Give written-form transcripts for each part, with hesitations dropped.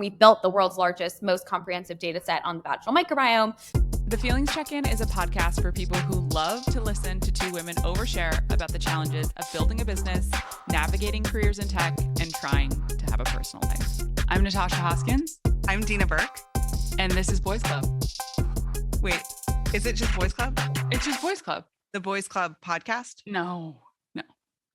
We built the world's largest, most comprehensive data set on the vaginal microbiome. The Feelings Check-In is a podcast for people who love to listen to two women overshare about the challenges of building a business, navigating careers in tech, and trying to have a personal life. I'm Natasha Hoskins. I'm Dina Burke. And this is Boys Club. Wait, is it just Boys Club? It's just Boys Club. The Boys Club podcast? No.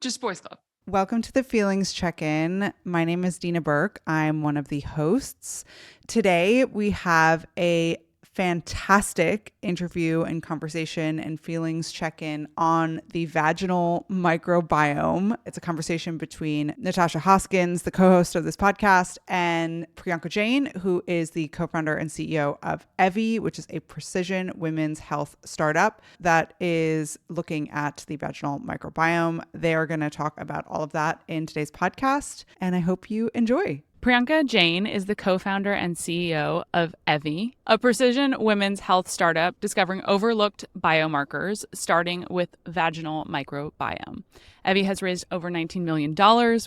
Just Boys Club. Welcome to the Feelings Check-In. My name is Dina Burke. I'm one of the hosts. Today, we have a fantastic interview and conversation and feelings check-in on the vaginal microbiome. It's a conversation between Natasha Hoskins, the co-host of this podcast, and Priyanka Jane, who is the co-founder and CEO of Evvy, which is a precision women's health startup that is looking at the vaginal microbiome. They are going to talk about all of that in today's podcast, and I hope you enjoy. Priyanka Jane is the co-founder and CEO of Evvy, a precision women's health startup discovering overlooked biomarkers, starting with vaginal microbiome. Evvy has raised over $19 million,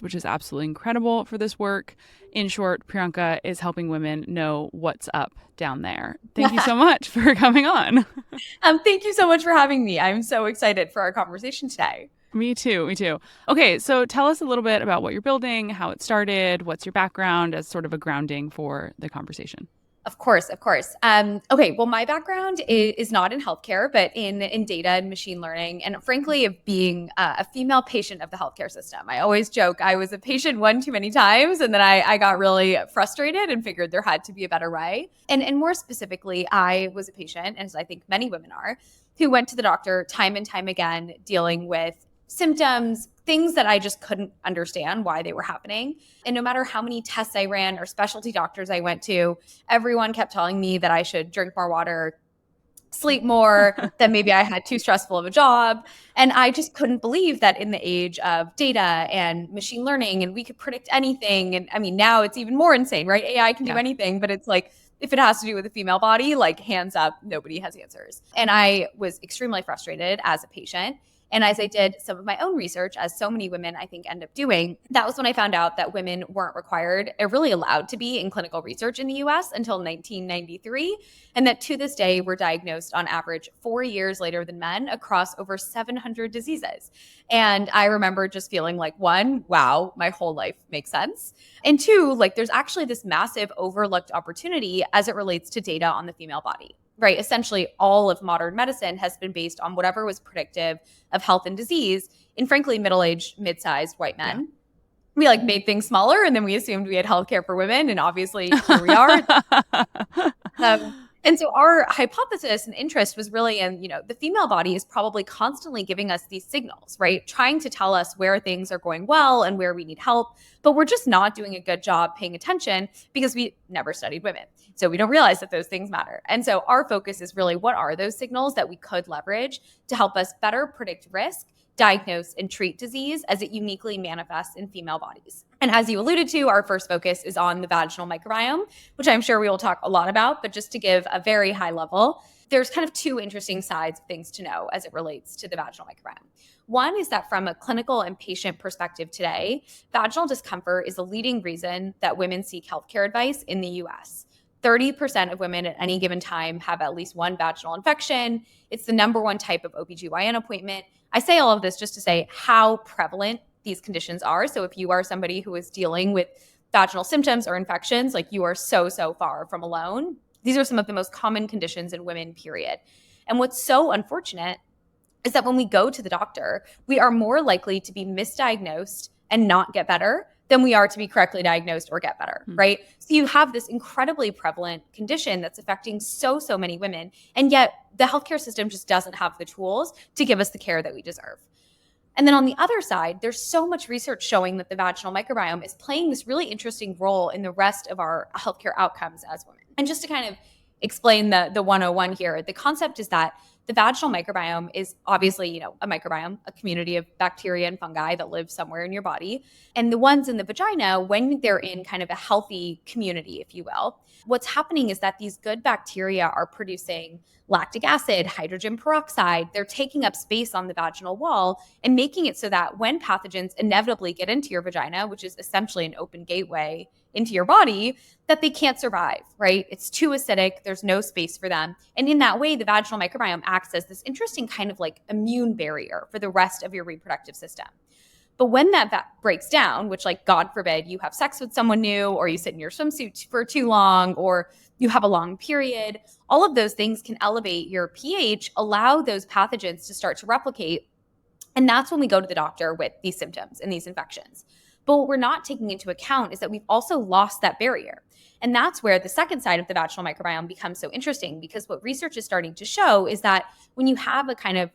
which is absolutely incredible for this work. In short, Priyanka is helping women know what's up down there. Thank you so much for coming on. Thank you so much for having me. I'm so excited for our conversation today. Me too. Okay, so tell us a little bit about what you're building, how it started, what's your background as sort of a grounding for the conversation. Of course. Okay, well, my background is not in healthcare, but in data and machine learning, and frankly, of being a female patient of the healthcare system. I always joke I was a patient one too many times, and then I got really frustrated and figured there had to be a better way. And more specifically, I was a patient, as I think many women are, who went to the doctor time and time again dealing with symptoms, things that I just couldn't understand why they were happening. And no matter how many tests I ran or specialty doctors I went to, everyone kept telling me that I should drink more water, sleep more, that maybe I had too stressful of a job. And I just couldn't believe that in the age of data and machine learning, and we could predict anything. And I mean, now it's even more insane, right? AI can do anything, but it's like, if it has to do with the female body, like hands up, nobody has answers. And I was extremely frustrated as a patient. And as I did some of my own research, as so many women I think end up doing, that was when I found out that women weren't required or really allowed to be in clinical research in the US until 1993. And that to this day, we're diagnosed on average 4 years later than men across over 700 diseases. And I remember just feeling like, one, wow, my whole life makes sense. And two, like there's actually this massive overlooked opportunity as it relates to data on the female body. Right. Essentially, all of modern medicine has been based on whatever was predictive of health and disease in, frankly, middle-aged, mid-sized white men. Yeah. We made things smaller, and then we assumed we had healthcare for women, and obviously here we are. And so our hypothesis and interest was really in, the female body is probably constantly giving us these signals, right? Trying to tell us where things are going well and where we need help, but we're just not doing a good job paying attention because we never studied women. So we don't realize that those things matter. And so our focus is really, what are those signals that we could leverage to help us better predict risk, diagnose, and treat disease as it uniquely manifests in female bodies. And as you alluded to, our first focus is on the vaginal microbiome, which I'm sure we will talk a lot about, but just to give a very high level, there's kind of two interesting sides of things to know as it relates to the vaginal microbiome. One is that from a clinical and patient perspective today, vaginal discomfort is the leading reason that women seek healthcare advice in the US. 30% of women at any given time have at least one vaginal infection. It's the number one type of OBGYN appointment. I say all of this just to say how prevalent these conditions are. So if you are somebody who is dealing with vaginal symptoms or infections, like you are so far from alone. These are some of the most common conditions in women, period. And what's so unfortunate is that when we go to the doctor, we are more likely to be misdiagnosed and not get better than we are to be correctly diagnosed or get better, right? So you have this incredibly prevalent condition that's affecting so many women, and yet the healthcare system just doesn't have the tools to give us the care that we deserve. And then on the other side, there's so much research showing that the vaginal microbiome is playing this really interesting role in the rest of our healthcare outcomes as women. And just to kind of explain the 101 here, the concept is that the vaginal microbiome is obviously, a microbiome, a community of bacteria and fungi that live somewhere in your body. And the ones in the vagina, when they're in kind of a healthy community, if you will, what's happening is that these good bacteria are producing lactic acid, hydrogen peroxide. They're taking up space on the vaginal wall and making it so that when pathogens inevitably get into your vagina, which is essentially an open gateway into your body that they can't survive, right? It's too acidic. There's no space for them. And in that way, the vaginal microbiome acts as this interesting kind of like immune barrier for the rest of your reproductive system. But when that breaks down, which like, God forbid, you have sex with someone new, or you sit in your swimsuit for too long, or you have a long period, all of those things can elevate your pH, allow those pathogens to start to replicate. And that's when we go to the doctor with these symptoms and these infections. But what we're not taking into account is that we've also lost that barrier. And that's where the second side of the vaginal microbiome becomes so interesting, because what research is starting to show is that when you have a kind of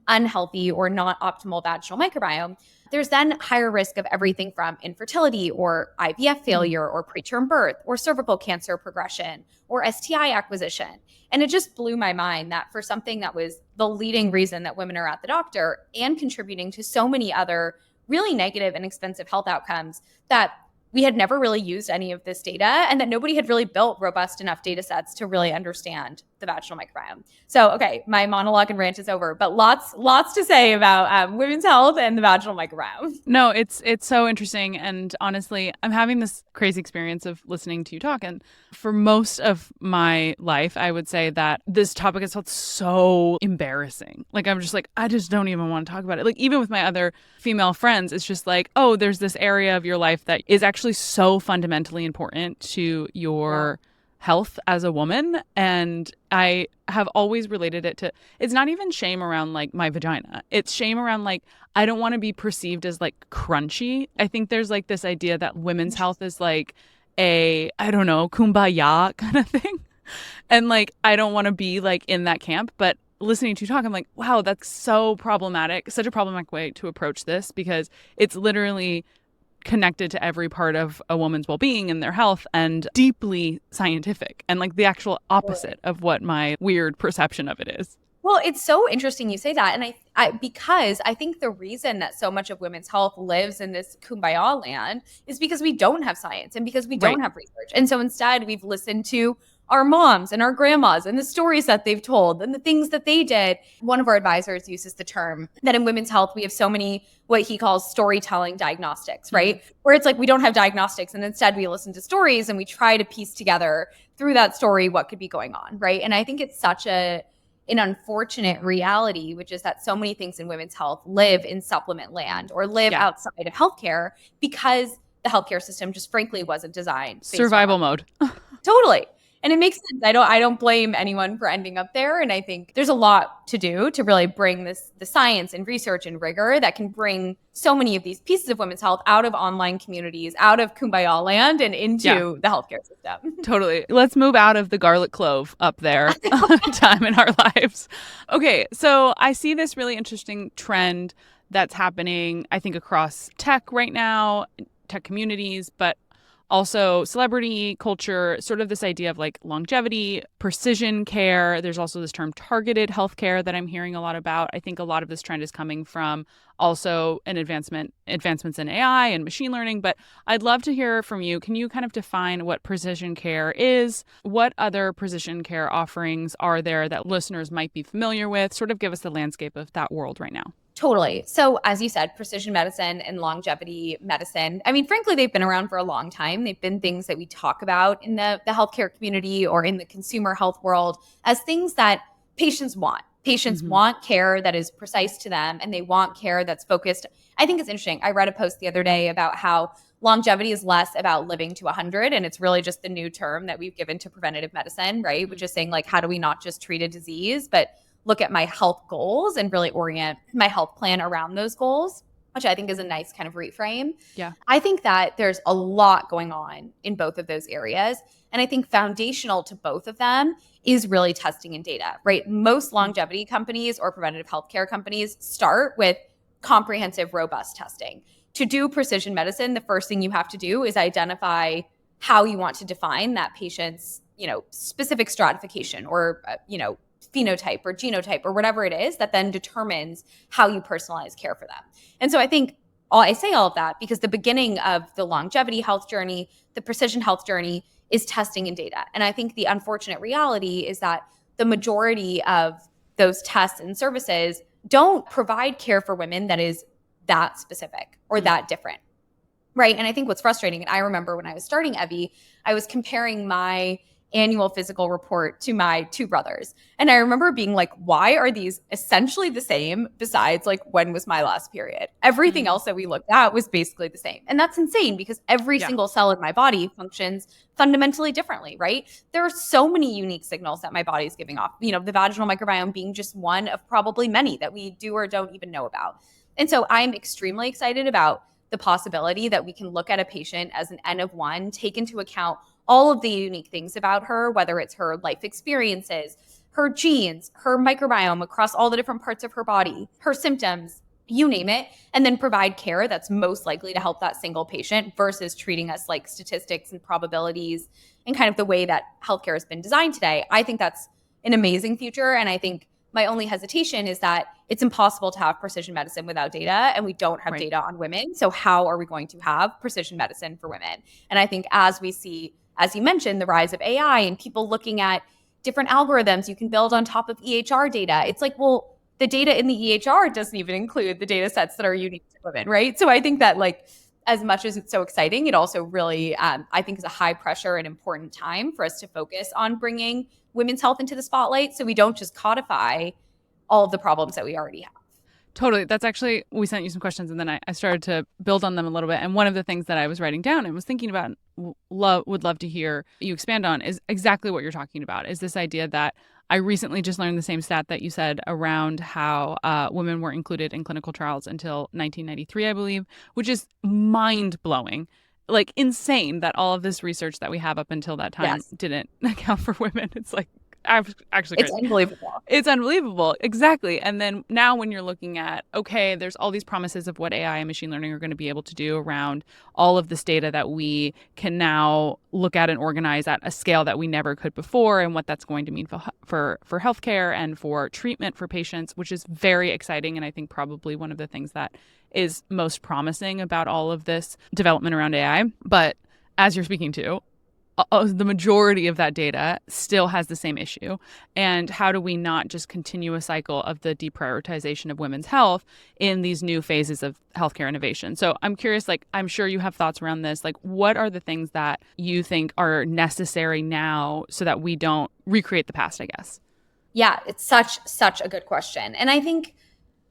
unhealthy or not optimal vaginal microbiome, there's then higher risk of everything from infertility or IVF failure or preterm birth or cervical cancer progression or STI acquisition. And it just blew my mind that for something that was the leading reason that women are at the doctor and contributing to so many other really negative and expensive health outcomes, that we had never really used any of this data, and that nobody had really built robust enough data sets to really understand the vaginal microbiome. So, okay, my monologue and rant is over, but lots to say about women's health and the vaginal microbiome. No, it's so interesting. And honestly, I'm having this crazy experience of listening to you talk. And for most of my life, I would say that this topic has felt so embarrassing. Like, I'm just like, I just don't even want to talk about it. Like, even with my other female friends, it's just like, oh, there's this area of your life that is actually so fundamentally important to your health as a woman. And I have always related it to, it's not even shame around like my vagina. It's shame around like, I don't want to be perceived as like crunchy. I think there's like this idea that women's health is like a, I don't know, kumbaya kind of thing. And like, I don't want to be like in that camp. But listening to you talk, I'm like, wow, that's so problematic, such a problematic way to approach this, because it's literally connected to every part of a woman's well-being and their health, and deeply scientific, and like the actual opposite of what my weird perception of it is. Well, it's so interesting you say that. And because I think the reason that so much of women's health lives in this kumbaya land is because we don't have science and because we don't have research. And so instead we've listened to our moms and our grandmas and the stories that they've told and the things that they did. One of our advisors uses the term that in women's health, we have so many, what he calls storytelling diagnostics, right? Where it's like, we don't have diagnostics, and instead we listen to stories and we try to piece together through that story what could be going on, right? And I think it's such an unfortunate reality, which is that so many things in women's health live in supplement land or live outside of healthcare, because the healthcare system just frankly wasn't designed. Survival mode. Totally. And it makes sense. I don't blame anyone for ending up there. And I think there's a lot to do to really bring the science and research and rigor that can bring so many of these pieces of women's health out of online communities, out of kumbaya land, and into the healthcare system. Totally. Let's move out of the garlic clove up there time in our lives. Okay, so I see this really interesting trend that's happening, I think, across tech right now, tech communities, but also celebrity culture, sort of this idea of like longevity, precision care. There's also this term targeted healthcare that I'm hearing a lot about. I think a lot of this trend is coming from also an advancements in AI and machine learning. But I'd love to hear from you. Can you kind of define what precision care is? What other precision care offerings are there that listeners might be familiar with? Sort of give us the landscape of that world right now. Totally. So as you said, precision medicine and longevity medicine, I mean, frankly, they've been around for a long time. They've been things that we talk about in the healthcare community or in the consumer health world as things that patients want. Patients want care that is precise to them, and they want care that's focused. I think it's interesting. I read a post the other day about how longevity is less about living to 100, and it's really just the new term that we've given to preventative medicine, right? Which is saying, like, how do we not just treat a disease, but look at my health goals and really orient my health plan around those goals, which I think is a nice kind of reframe. Yeah. I think that there's a lot going on in both of those areas. And I think foundational to both of them is really testing and data, right? Most longevity companies or preventative healthcare companies start with comprehensive, robust testing. To do precision medicine, the first thing you have to do is identify how you want to define that patient's, specific stratification or, phenotype or genotype or whatever it is that then determines how you personalize care for them. And so I think I say all of that because the beginning of the longevity health journey, the precision health journey is testing and data. And I think the unfortunate reality is that the majority of those tests and services don't provide care for women that is that specific or that different. right? And I think what's frustrating, and I remember when I was starting Evvy, I was comparing my annual physical report to my two brothers. And I remember being like, why are these essentially the same besides like when was my last period? Everything else that we looked at was basically the same. And that's insane because every single cell in my body functions fundamentally differently, right? There are so many unique signals that my body is giving off, the vaginal microbiome being just one of probably many that we do or don't even know about. And so I'm extremely excited about the possibility that we can look at a patient as an N of one, take into account all of the unique things about her, whether it's her life experiences, her genes, her microbiome across all the different parts of her body, her symptoms, you name it, and then provide care that's most likely to help that single patient versus treating us like statistics and probabilities and kind of the way that healthcare has been designed today. I think that's an amazing future. And I think my only hesitation is that it's impossible to have precision medicine without data, and we don't have data on women. So how are we going to have precision medicine for women? And I think as we see, as you mentioned, the rise of AI and people looking at different algorithms you can build on top of EHR data, it's like, well, the data in the EHR doesn't even include the data sets that are unique to women, right? So I think that like, as much as it's so exciting, it also really, I think is a high pressure and important time for us to focus on bringing women's health into the spotlight so we don't just codify all of the problems that we already have. Totally. That's actually, we sent you some questions and then I started to build on them a little bit. And one of the things that I was writing down and was thinking about, would love to hear you expand on, is exactly what you're talking about, is this idea that I recently just learned the same stat that you said around how women were included in clinical trials until 1993, I believe, which is mind-blowing. Like insane that all of this research that we have up until that time didn't account for women. It's like, actually it's unbelievable. It's unbelievable. Exactly. And then now when you're looking at, okay, there's all these promises of what AI and machine learning are going to be able to do around all of this data that we can now look at and organize at a scale that we never could before, and what that's going to mean for healthcare and for treatment for patients, which is very exciting. And I think probably one of the things that is most promising about all of this development around AI. But as you're speaking to, the majority of that data still has the same issue. And how do we not just continue a cycle of the deprioritization of women's health in these new phases of healthcare innovation? So I'm curious, like, I'm sure you have thoughts around this. Like, what are the things that you think are necessary now so that we don't recreate the past, I guess? Yeah, it's such a good question. And I think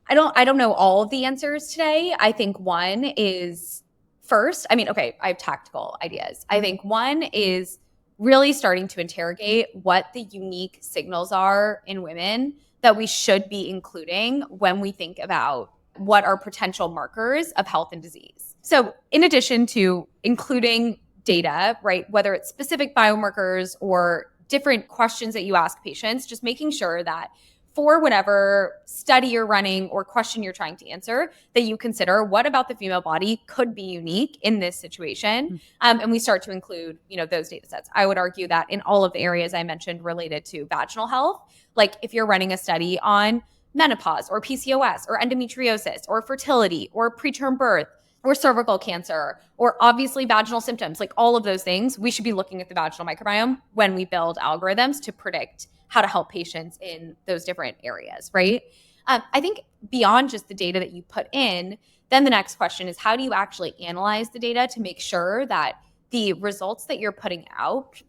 I don't know all of the answers today. I think one is first, I have tactical ideas. I think one is really starting to interrogate what the unique signals are in women that we should be including when we think about what are potential markers of health and disease. So in addition to including data, right, whether it's specific biomarkers or different questions that you ask patients, just making sure that for whatever study you're running or question you're trying to answer, that you consider what about the female body could be unique in this situation. And we start to include, those data sets. I would argue that in all of the areas I mentioned related to vaginal health, like if you're running a study on menopause or PCOS or endometriosis or fertility or preterm birth or cervical cancer or obviously vaginal symptoms, like all of those things, we should be looking at the vaginal microbiome when we build algorithms to predict how to help patients in those different areas, right? I think beyond just the data that you put in, then the next question is how do you actually analyze the data to make sure that the results that you're putting out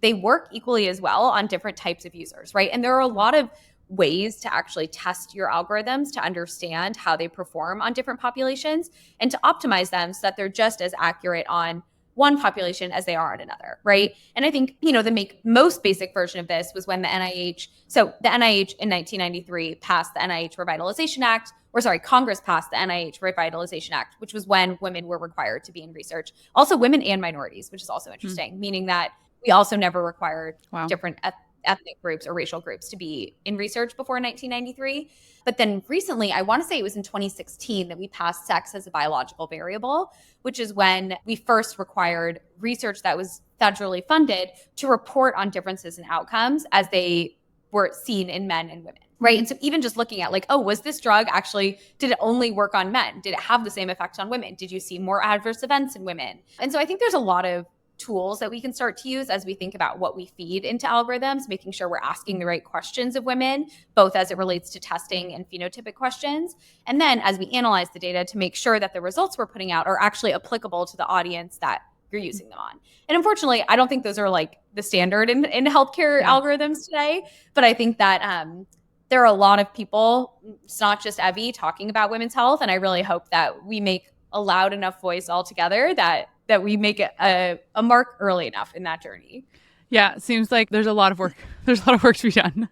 they work equally as well on different types of users, right? And there are a lot of ways to actually test your algorithms to understand how they perform on different populations and to optimize them so that they're just as accurate on one population as they are on another, right? And I think, the most basic version of this was when the NIH in 1993 passed the NIH Revitalization Act, Congress passed the NIH Revitalization Act, which was when women were required to be in research. Also women and minorities, which is also interesting, meaning that we also never required different ethnic groups or racial groups to be in research before 1993. But then recently, I want to say it was in 2016 that we passed sex as a biological variable, which is when we first required research that was federally funded to report on differences in outcomes as they were seen in men and women, right? And so even just looking at was this drug did it only work on men? Did it have the same effect on women? Did you see more adverse events in women? And so I think there's a lot of tools that we can start to use as we think about what we feed into algorithms, making sure we're asking the right questions of women, both as it relates to testing and phenotypic questions. And then as we analyze the data to make sure that the results we're putting out are actually applicable to the audience that you're using them on. And unfortunately, I don't think those are like the standard in healthcare algorithms today. But I think that there are a lot of people, it's not just Evvy, talking about women's health. And I really hope that we make a loud enough voice all together that we make a mark early enough in that journey. Yeah, it seems like there's a lot of work. There's a lot of work to be done.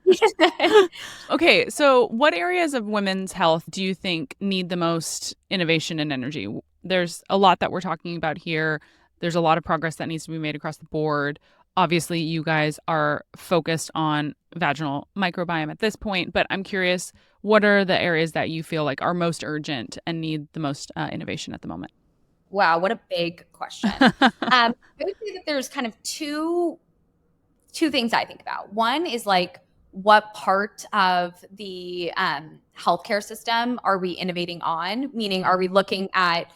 Okay, so what areas of women's health do you think need the most innovation and energy? There's a lot that we're talking about here. There's a lot of progress that needs to be made across the board. Obviously, you guys are focused on vaginal microbiome at this point, but I'm curious, what are the areas that you feel like are most urgent and need the most innovation at the moment? Wow, what a big question. I would say that there's kind of two things I think about. One is like, what part of the healthcare system are we innovating on? Meaning, are we looking at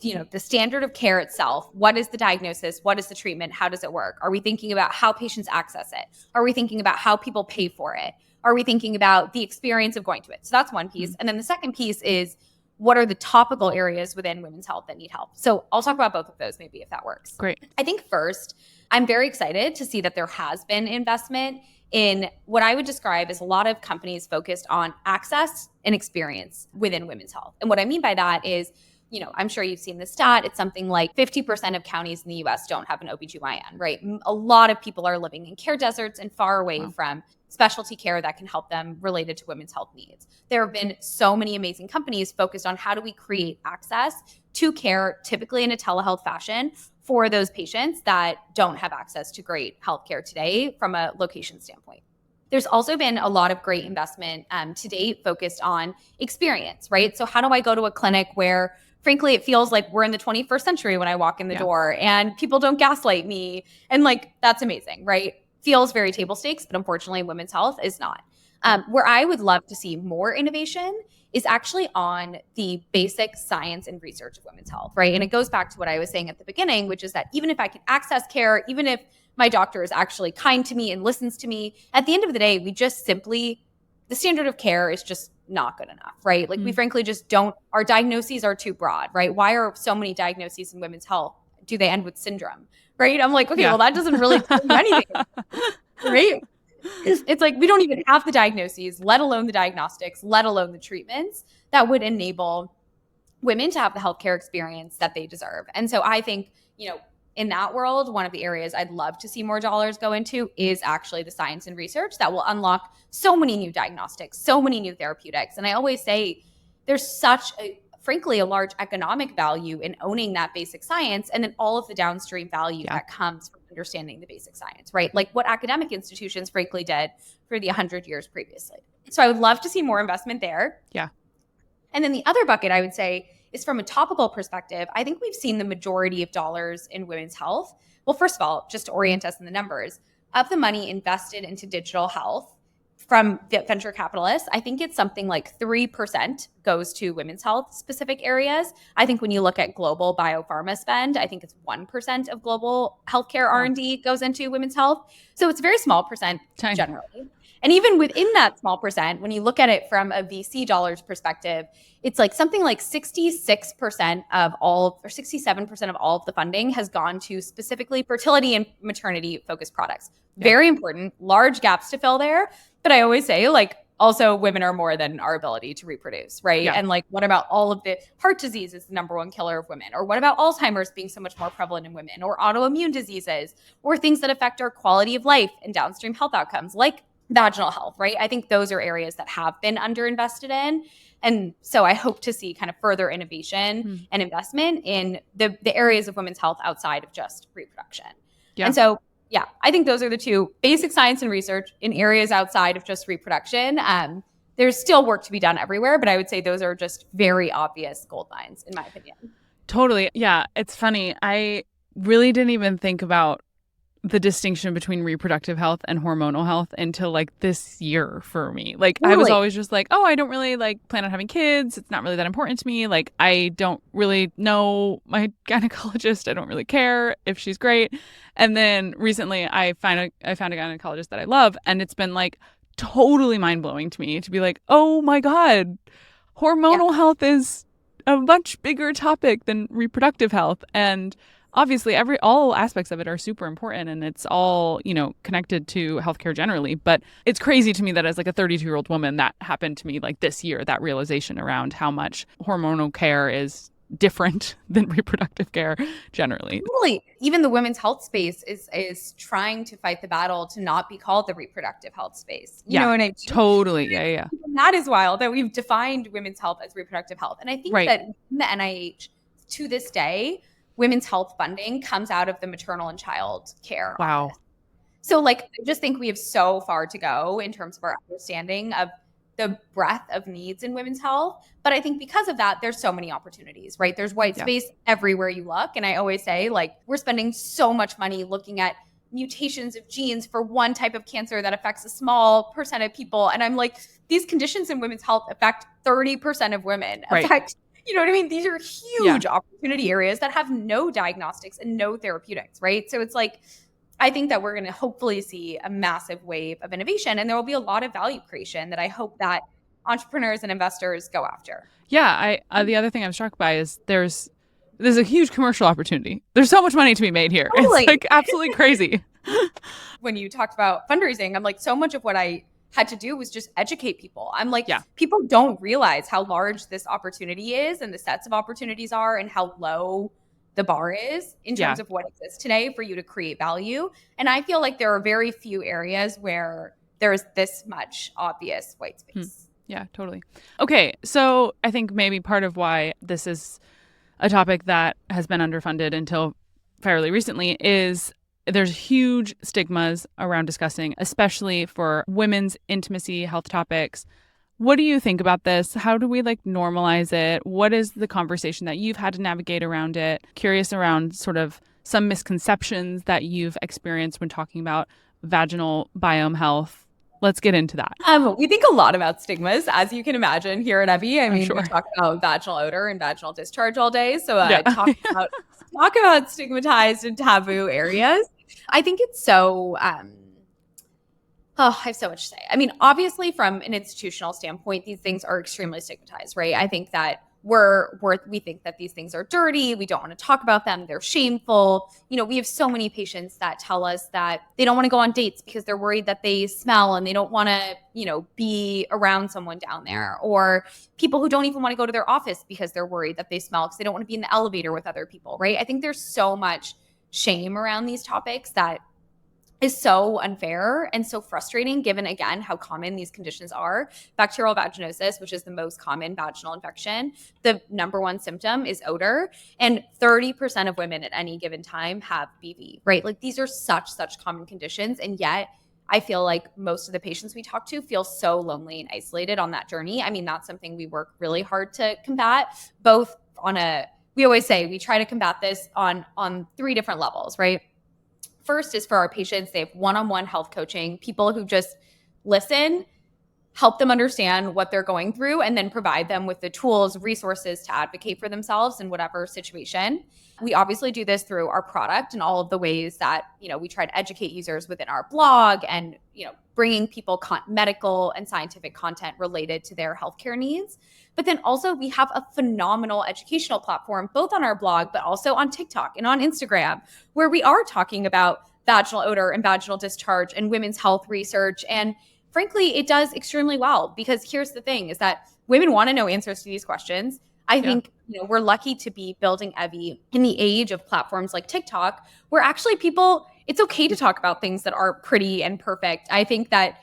the standard of care itself? What is the diagnosis? What is the treatment? How does it work? Are we thinking about how patients access it? Are we thinking about how people pay for it? Are we thinking about the experience of going to it? So that's one piece. And then the second piece is, what are the topical areas within women's health that need help? So I'll talk about both of those maybe if that works. Great. I think first, I'm very excited to see that there has been investment in what I would describe as a lot of companies focused on access and experience within women's health. And what I mean by that is, I'm sure you've seen the stat. It's something like 50% of counties in the US don't have an OBGYN, right? A lot of people are living in care deserts and far away from specialty care that can help them related to women's health needs. There have been so many amazing companies focused on how do we create access to care, typically in a telehealth fashion, for those patients that don't have access to great healthcare today from a location standpoint. There's also been a lot of great investment to date focused on experience, right? So how do I go to a clinic where, frankly, it feels like we're in the 21st century when I walk in the door and people don't gaslight me? And like, that's amazing, right? Feels very table stakes, but unfortunately, women's health is not. Where I would love to see more innovation is actually on the basic science and research of women's health, right? And it goes back to what I was saying at the beginning, which is that even if I can access care, even if my doctor is actually kind to me and listens to me, at the end of the day, we just simply, the standard of care is just not good enough, right? Like we frankly just don't, our diagnoses are too broad, right? Why are so many diagnoses in women's health? Do they end with syndrome, right? I'm like, okay, well, that doesn't really tell you anything, right? It's like we don't even have the diagnoses, let alone the diagnostics, let alone the treatments that would enable women to have the healthcare experience that they deserve. And so I think, in that world, one of the areas I'd love to see more dollars go into is actually the science and research that will unlock so many new diagnostics, so many new therapeutics. And I always say there's such frankly, a large economic value in owning that basic science, and then all of the downstream value that comes from understanding the basic science, right? Like what academic institutions frankly did for the 100 years previously. So I would love to see more investment there. Yeah. And then the other bucket I would say is from a topical perspective, I think we've seen the majority of dollars in women's health. Well, first of all, just to orient us in the numbers, of the money invested into digital health from venture capitalists, I think it's something like 3% goes to women's health specific areas. I think when you look at global biopharma spend, I think it's 1% of global healthcare R&D goes into women's health. So it's a very small percent generally. And even within that small percent, when you look at it from a VC dollars perspective, it's like something like 66% of all, or 67% of all of the funding has gone to specifically fertility and maternity focused products. Very important, large gaps to fill there. But I always say, like, also women are more than our ability to reproduce, right? Yeah. And like, what about all of the heart disease is the number one killer of women? Or what about Alzheimer's being so much more prevalent in women? Or autoimmune diseases? Or things that affect our quality of life and downstream health outcomes, like vaginal health, right? I think those are areas that have been underinvested in. And so I hope to see kind of further innovation and investment in the areas of women's health outside of just reproduction. Yeah. And so, yeah, I think those are the two: basic science and research in areas outside of just reproduction. There's still work to be done everywhere, but I would say those are just very obvious gold lines, in my opinion. Totally. Yeah, it's funny. I really didn't even think about the distinction between reproductive health and hormonal health until like this year for me. Like I was Really? always just like, oh, I don't really like plan on having kids. It's not really that important to me. Like I don't really know my gynecologist. I don't really care if she's great. And then recently I found a gynecologist that I love, and it's been like totally mind-blowing to me to be like, oh my God, hormonal health is a much bigger topic than reproductive health. And obviously all aspects of it are super important, and it's all, connected to healthcare generally. But it's crazy to me that as like a 32-year-old woman, that happened to me like this year, that realization around how much hormonal care is different than reproductive care generally. Totally. Even the women's health space is trying to fight the battle to not be called the reproductive health space. You know what I mean? Totally. Yeah. And that is wild that we've defined women's health as reproductive health. And I think that in the NIH, to this day, women's health funding comes out of the maternal and child care. Wow. Office. So I just think we have so far to go in terms of our understanding of the breadth of needs in women's health. But I think because of that, there's so many opportunities, right? There's white space everywhere you look. And I always say, we're spending so much money looking at mutations of genes for one type of cancer that affects a small percent of people. And I'm like, these conditions in women's health affect 30% of women. You know what I mean? These are huge opportunity areas that have no diagnostics and no therapeutics, right? So it's I think that we're going to hopefully see a massive wave of innovation, and there will be a lot of value creation that I hope that entrepreneurs and investors go after. Yeah. The other thing I'm struck by is there's a huge commercial opportunity. There's so much money to be made here. Totally. It's absolutely crazy. When you talked about fundraising, I'm so much of what I had to do was just educate people. I'm people don't realize how large this opportunity is and the sets of opportunities are and how low the bar is in terms of what exists today for you to create value. And I feel like there are very few areas where there's this much obvious white space. Yeah, totally. Okay, so I think maybe part of why this is a topic that has been underfunded until fairly recently is there's huge stigmas around discussing, especially for women's intimacy health topics. What do you think about this? How do we normalize it? What is the conversation that you've had to navigate around it? Curious around sort of some misconceptions that you've experienced when talking about vaginal biome health. Let's get into that. We think a lot about stigmas, as you can imagine, here at Evvy. I mean, we talk about vaginal odor and vaginal discharge all day. So talk about stigmatized and taboo areas. I think it's so, I have so much to say. I mean, obviously from an institutional standpoint, these things are extremely stigmatized, right? I think that we think that these things are dirty. We don't want to talk about them. They're shameful. We have so many patients that tell us that they don't want to go on dates because they're worried that they smell and they don't want to, be around someone down there, or people who don't even want to go to their office because they're worried that they smell because they don't want to be in the elevator with other people, right? I think there's so much shame around these topics that is so unfair and so frustrating given, again, how common these conditions are. Bacterial vaginosis, which is the most common vaginal infection, the number one symptom is odor. And 30% of women at any given time have BV, right? These are such common conditions. And yet I feel like most of the patients we talk to feel so lonely and isolated on that journey. I mean, that's something we work really hard to combat, both we always say we try to combat this on 3 different levels, right? First is for our patients. They have one-on-one health coaching, people who just listen, help them understand what they're going through, and then provide them with the tools, resources to advocate for themselves in whatever situation. We obviously do this through our product and all of the ways that, we try to educate users within our blog and, bringing people medical and scientific content related to their healthcare needs. But then also we have a phenomenal educational platform, both on our blog, but also on TikTok and on Instagram, where we are talking about vaginal odor and vaginal discharge and women's health research. And frankly, it does extremely well, because here's the thing is that women want to know answers to these questions. I think we're lucky to be building Evvy in the age of platforms like TikTok, where actually it's okay to talk about things that are pretty and perfect. I think that,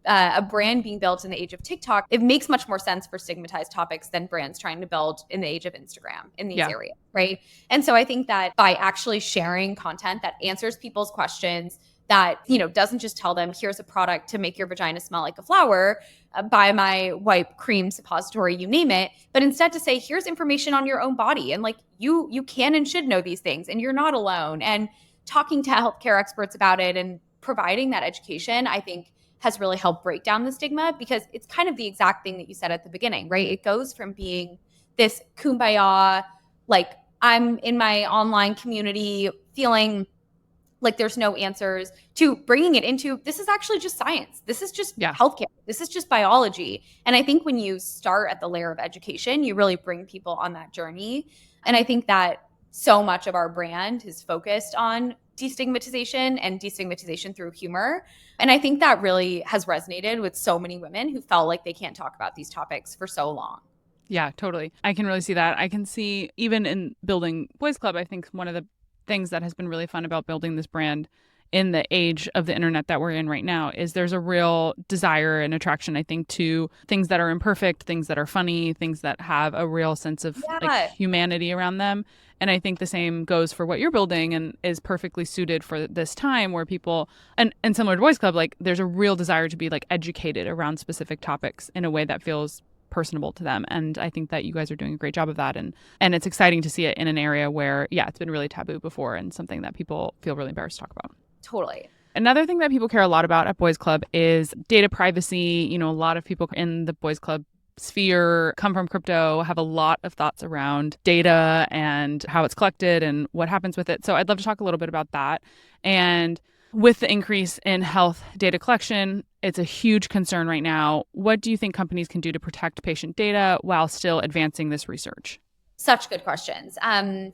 a brand being built in the age of TikTok, it makes much more sense for stigmatized topics than brands trying to build in the age of Instagram in these areas, right? And so I think that by actually sharing content that answers people's questions, that, doesn't just tell them, here's a product to make your vagina smell like a flower, buy my wipe, cream, suppository, you name it, but instead to say, here's information on your own body. And you can and should know these things, and you're not alone. And talking to healthcare experts about it and providing that education, I think has really helped break down the stigma, because it's kind of the exact thing that you said at the beginning, right? It goes from being this kumbaya, like I'm in my online community feeling like there's no answers, to bringing it into, this is actually just science. This is just healthcare. This is just biology. And I think when you start at the layer of education, you really bring people on that journey. And I think that so much of our brand is focused on destigmatization and destigmatization through humor. And I think that really has resonated with so many women who felt like they can't talk about these topics for so long. Yeah, totally. I can really see that. I can see even in building Boys Club, I think one of the things that has been really fun about building this brand in the age of the internet that we're in right now is there's a real desire and attraction, I think, to things that are imperfect, things that are funny, things that have a real sense of like humanity around them. And I think the same goes for what you're building and is perfectly suited for this time where people, and similar to Boys Club, like there's a real desire to be like educated around specific topics in a way that feels personable to them. And I think that you guys are doing a great job of that. And it's exciting to see it in an area where, it's been really taboo before and something that people feel really embarrassed to talk about. Totally. Another thing that people care a lot about at Boys Club is data privacy. You know, a lot of people in the Boys Club sphere come from crypto, have a lot of thoughts around data and how it's collected and what happens with it. So I'd love to talk a little bit about that. And with the increase in health data collection, it's a huge concern right now. What do you think companies can do to protect patient data while still advancing this research? Such good questions. God,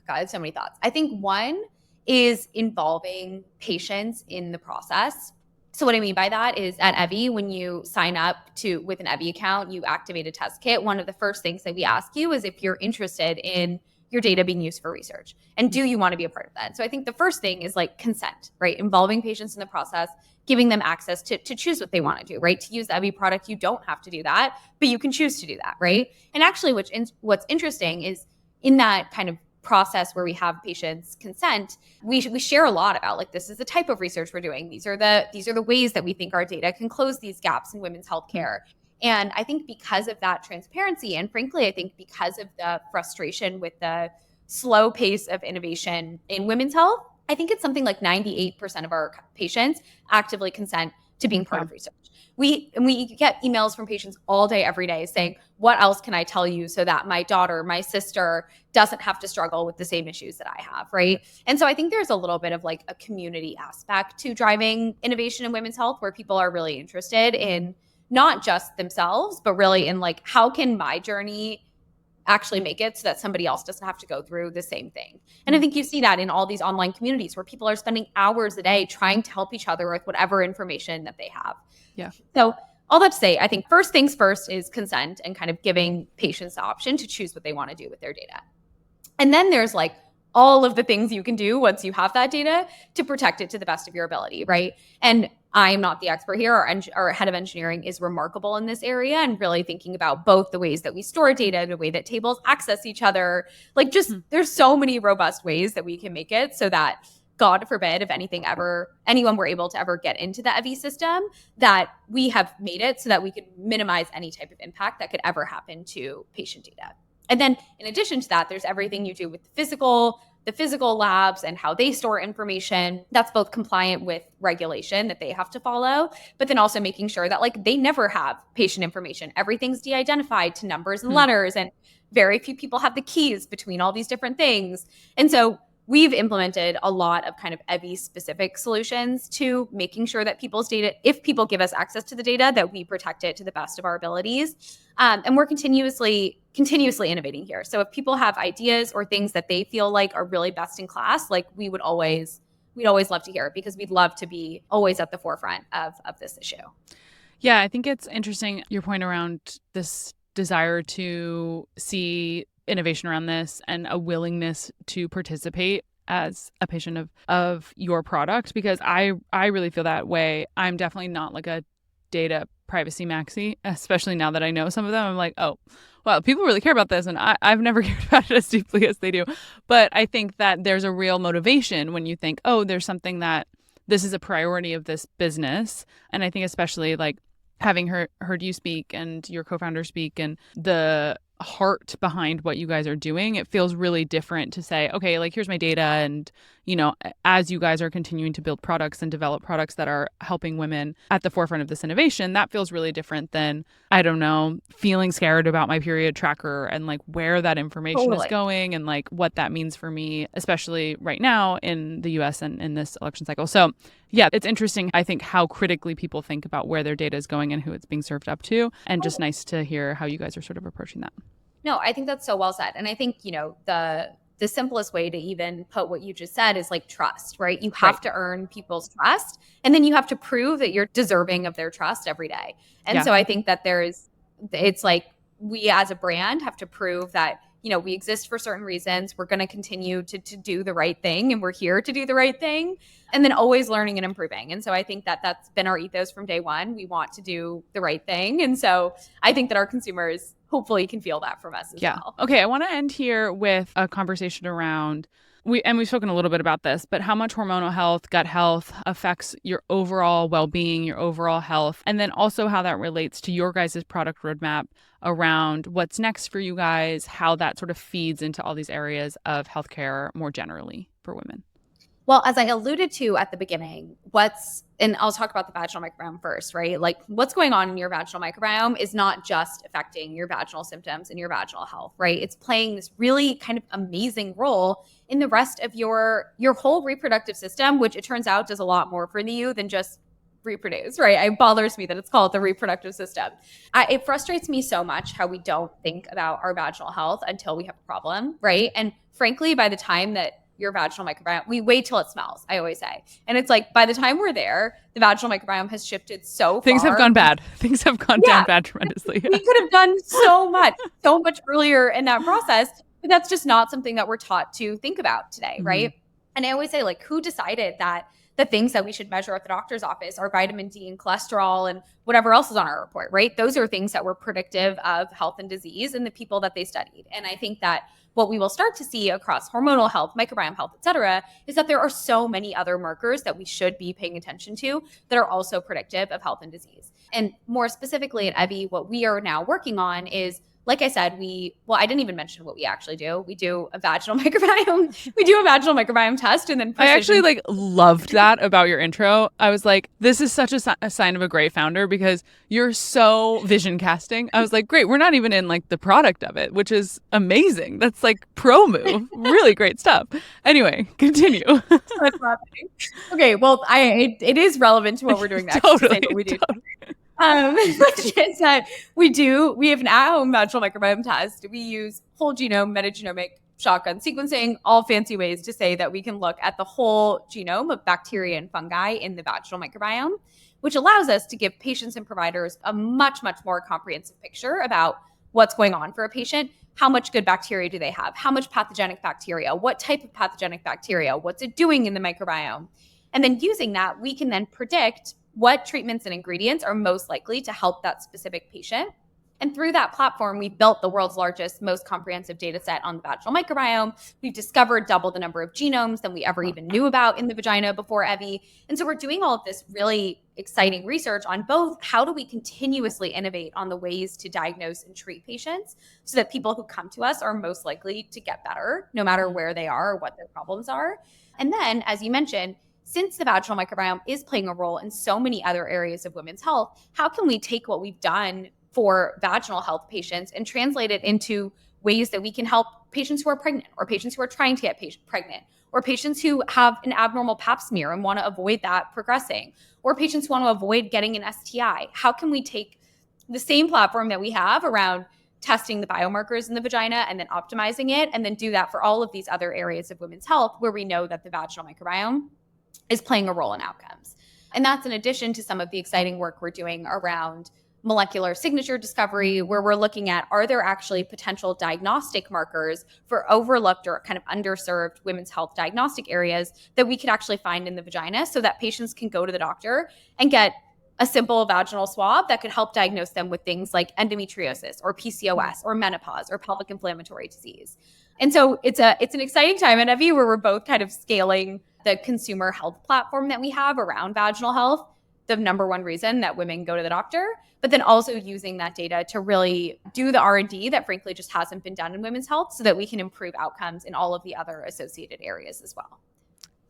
I have so many thoughts. I think one is involving patients in the process. So what I mean by that is at Evvy, when you sign up with an Evvy account, you activate a test kit. One of the first things that we ask you is if you're interested in your data being used for research. And do you want to be a part of that? So I think the first thing is like consent, right? Involving patients in the process, giving them access to choose what they want to do, right? To use the Evvy product, you don't have to do that, but you can choose to do that, right? And actually what's interesting is in that kind of process where we have patients consent, we share a lot about like, this is the type of research we're doing. These are the ways that we think our data can close these gaps in women's healthcare. And I think because of that transparency, and frankly, I think because of the frustration with the slow pace of innovation in women's health, I think it's something like 98% of our patients actively consent to being part of research. We get emails from patients all day, every day saying, what else can I tell you so that my daughter, my sister doesn't have to struggle with the same issues that I have, right? And so I think there's a little bit of like a community aspect to driving innovation in women's health where people are really interested in not just themselves, but really in like, how can my journey actually make it so that somebody else doesn't have to go through the same thing. And I think you see that in all these online communities where people are spending hours a day trying to help each other with whatever information that they have. Yeah. So all that to say, I think first things first is consent and kind of giving patients the option to choose what they want to do with their data. And then there's like all of the things you can do once you have that data to protect it to the best of your ability, right? And I'm not the expert here. Our head of engineering is remarkable in this area and really thinking about both the ways that we store data, the way that tables access each other. Like just there's so many robust ways that we can make it so that God forbid if anyone were able to ever get into the Evvy system, that we have made it so that we could minimize any type of impact that could ever happen to patient data. And then in addition to that, there's everything you do with the physical labs and how they store information that's both compliant with regulation that they have to follow, but then also making sure that like they never have patient information. Everything's de-identified to numbers and letters, and very few people have the keys between all these different things. And so we've implemented a lot of kind of Evvy specific solutions to making sure that people's data, if people give us access to the data, that we protect it to the best of our abilities. And we're continuously innovating here. So if people have ideas or things that they feel like are really best in class, like we'd always love to hear it because we'd love to be always at the forefront of this issue. Yeah, I think it's interesting your point around this desire to see innovation around this and a willingness to participate as a patient of your product, because I really feel that way. I'm definitely not like a data privacy maxi, especially now that I know some of them. I'm like, oh, wow, people really care about this. And I've never cared about it as deeply as they do. But I think that there's a real motivation when you think, oh, there's something that this is a priority of this business. And I think especially like having heard you speak and your co-founder speak and the heart behind what you guys are doing, it feels really different to say, okay, like here's my data. And, as you guys are continuing to build products and develop products that are helping women at the forefront of this innovation, that feels really different than, I don't know, feeling scared about my period tracker and like where that information is going and like what that means for me, especially right now in the US and in this election cycle. So yeah, it's interesting, I think, how critically people think about where their data is going and who it's being served up to. And just nice to hear how you guys are sort of approaching that. No, I think that's so well said. And I think, the simplest way to even put what you just said is like trust, right? You have to earn people's trust, and then you have to prove that you're deserving of their trust every day. And so I think that it's like we as a brand have to prove that, we exist for certain reasons. We're going to continue to do the right thing, and we're here to do the right thing, and then always learning and improving. And so I think that that's been our ethos from day one. We want to do the right thing. And so I think that our consumers hopefully can feel that from us as well. Okay, I want to end here with a conversation around we've spoken a little bit about this, but how much hormonal health, gut health affects your overall well-being, your overall health, and then also how that relates to your guys' product roadmap around what's next for you guys, how that sort of feeds into all these areas of healthcare more generally for women. Well, as I alluded to at the beginning, and I'll talk about the vaginal microbiome first, right? Like what's going on in your vaginal microbiome is not just affecting your vaginal symptoms and your vaginal health, right? It's playing this really kind of amazing role in the rest of your whole reproductive system, which it turns out does a lot more for you than just reproduce, right? It bothers me that it's called the reproductive system. It frustrates me so much how we don't think about our vaginal health until we have a problem, right? And frankly, by the time that your vaginal microbiome, we wait till it smells, I always say. And it's like, by the time we're there, the vaginal microbiome has shifted so far. Things have gone bad. Things have gone down bad tremendously. We could have done so much earlier in that process, but that's just not something that we're taught to think about today, right? And I always say, like, who decided that the things that we should measure at the doctor's office are vitamin D and cholesterol and whatever else is on our report, right? Those are things that were predictive of health and disease in the people that they studied. And I think that what we will start to see across hormonal health, microbiome health, et cetera, is that there are so many other markers that we should be paying attention to that are also predictive of health and disease. And more specifically at Evvy, what we are now working on is, like I said, I didn't even mention what we actually do. We do a vaginal microbiome. We do a vaginal microbiome test, and then I actually loved that about your intro. I was like, this is such a sign of a great founder because you're so vision casting. I was like, great. We're not even in like the product of it, which is amazing. That's like pro move. Really great stuff. Anyway, continue. That's laughing. Okay, well, it is relevant to what we're doing next. Totally, to say what we do. Which is that we have an at-home vaginal microbiome test. We use whole genome, metagenomic shotgun sequencing, all fancy ways to say that we can look at the whole genome of bacteria and fungi in the vaginal microbiome, which allows us to give patients and providers a much, much more comprehensive picture about what's going on for a patient. How much good bacteria do they have? How much pathogenic bacteria? What type of pathogenic bacteria? What's it doing in the microbiome? And then using that, we can then predict what treatments and ingredients are most likely to help that specific patient. And through that platform, we've built the world's largest, most comprehensive data set on the vaginal microbiome. We've discovered double the number of genomes than we ever even knew about in the vagina before Evvy. And so we're doing all of this really exciting research on both how do we continuously innovate on the ways to diagnose and treat patients so that people who come to us are most likely to get better, no matter where they are or what their problems are. And then, as you mentioned, since the vaginal microbiome is playing a role in so many other areas of women's health, how can we take what we've done for vaginal health patients and translate it into ways that we can help patients who are pregnant or patients who are trying to get pregnant or patients who have an abnormal pap smear and want to avoid that progressing or patients who want to avoid getting an STI? How can we take the same platform that we have around testing the biomarkers in the vagina and then optimizing it and then do that for all of these other areas of women's health where we know that the vaginal microbiome is playing a role in outcomes? And that's in addition to some of the exciting work we're doing around molecular signature discovery, where we're looking at, are there actually potential diagnostic markers for overlooked or kind of underserved women's health diagnostic areas that we could actually find in the vagina so that patients can go to the doctor and get a simple vaginal swab that could help diagnose them with things like endometriosis or PCOS or menopause or pelvic inflammatory disease. And so it's an exciting time at Evvy where we're both kind of scaling the consumer health platform that we have around vaginal health the number one reason that women go to the doctor, but then also using that data to really do the R&D that frankly just hasn't been done in women's health so that we can improve outcomes in all of the other associated areas as well.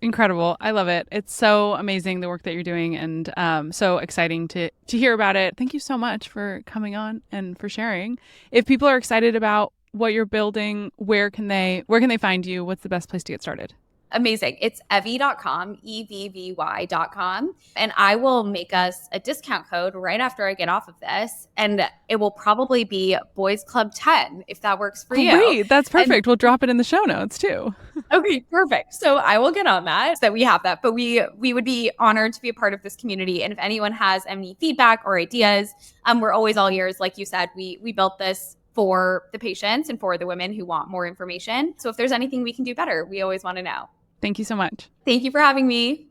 Incredible. I love it. It's so amazing the work that you're doing and so exciting to hear about it. Thank you so much for coming on and for sharing. If people are excited about what you're building, where can they find you? What's the best place to get started? Amazing. It's evvy.com, EVVY.com. And I will make us a discount code right after I get off of this. And it will probably be Boys Club 10 if that works for you. Great. That's perfect. We'll drop it in the show notes too. Okay, perfect. So I will get on that so that we have that. But we would be honored to be a part of this community. And if anyone has any feedback or ideas, we're always all ears. Like you said, we built this for the patients and for the women who want more information. So if there's anything we can do better, we always want to know. Thank you so much. Thank you for having me.